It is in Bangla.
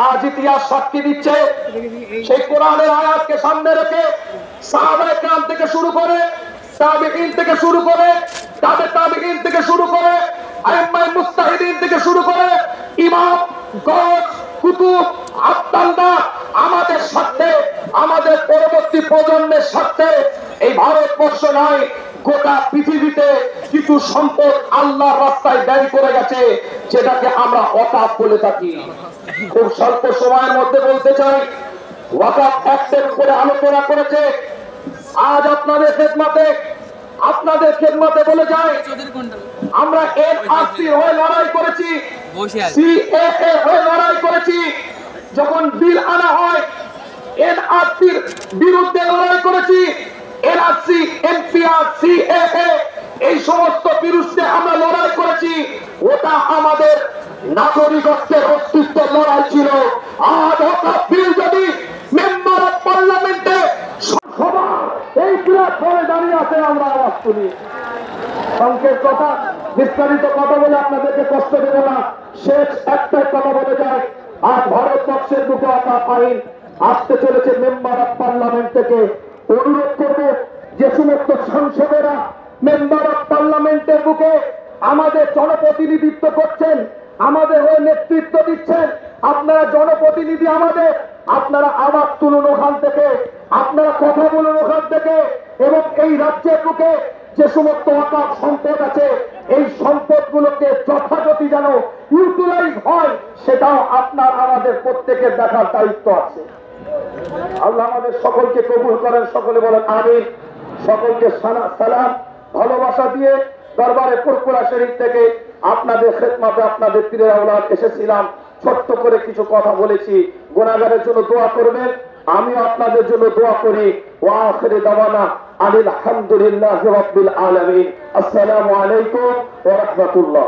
আজ ইতিহাস সাক্ষী দিচ্ছে সেই কোরআনের আয়াতকে সামনে রেখে সাহাবায়ে কেরাম থেকে শুরু করে তাবেঈন থেকে শুরু করে তাবেঈন থেকে শুরু করে আইম্মায়ে মুজতাহিদিন থেকে শুরু করে ইমাম গস কুতুব আব্দাল্লাহ আমাদের সাথে আমাদের পরবর্তী প্রজন্মের সাথে এই ভারতবর্ষ নয় গোটা পৃথিবীতে কিছু সম্পদ আল্লাহর রাস্তায় ব্যয় করে গেছে, যেটাকে আমরা ওয়াকাফ বলে থাকি। খুব স্বল্প সময়ের মধ্যে বলতে চাই, ওয়াকাফ অ্যাক্টের উপরে আলোচনা করেছে। আজ আপনাদের খেদমতে বলে যায়, আমরা এনআরসি হয়ে লড়াই করেছি, সিএএ হয়ে লড়াই করেছি। যখন বিল আনা হয় এনআরসির বিরুদ্ধে লড়াই করেছি। এনআরসি, এনপিআর, সিএএ এই সমস্ত বিরুদ্ধে আমরা লড়াই করেছি। ওটা আমাদের নাগরিকত্বের অস্তিত্বের লড়াই ছিল। আজ ওয়াকাফ বিল যদি মেম্বার অফ পার্লামেন্টে এই বিরাট পরে দাঁড়িয়ে আছে, আমরা আওয়াজ তুলি। সংক্ষেপ কথা, বিস্তারিত কথা বলে আপনাদেরকে কষ্ট দেব না। শেষ একটাই কথা বলে যায়, আজ ভারতবর্ষের বুকে ওয়াকাফ আইন আসতে চলেছে মেম্বার অফ পার্লামেন্ট থেকে। অনুরোধ করব যে সমস্ত সাংসদেরা মেম্বার অফ পার্লামেন্টের বুকে আমাদের জনপ্রতিনিধিত্ব করছেন, আমাদের হয়ে নেতৃত্ব দিচ্ছেন, আপনারা জনপ্রতিনিধি আমাদের, আপনারা আওয়াজ তুলুন ওখান থেকে, আপনারা কথা বলুন ওখান থেকে, এবং এই রাজ্যের বুকে যে সমস্ত ওয়াকাফ সম্পদ আছে এই সম্পদগুলোকে যথাযথ যেন ইউটিলাইজ হয়, সেটাও আপনার আমাদের প্রত্যেকের দেখার দায়িত্ব আছে। আল্লাহ আমাদের সকলকে কবুল করেন, সকলে বলেন আমিন। সকলকে সালাম ভালোবাসা দিয়ে দরবারে ফুরফুরা শরীফ থেকে আপনাদের খেদমতে আপনাদের পীরের আওলাদ এসেছিলাম। ছোট্ট করে কিছু কথা বলেছি, গুনাহগারের জন্য দোয়া করবেন, আমিও আপনাদের জন্য দোয়া করি। ওয়া আখিরু দাওয়ানা আলহামদুলিল্লাহি রাব্বিল আলামিন। আসসালামু আলাইকুম ওয়া রাহমাতুল্লাহ।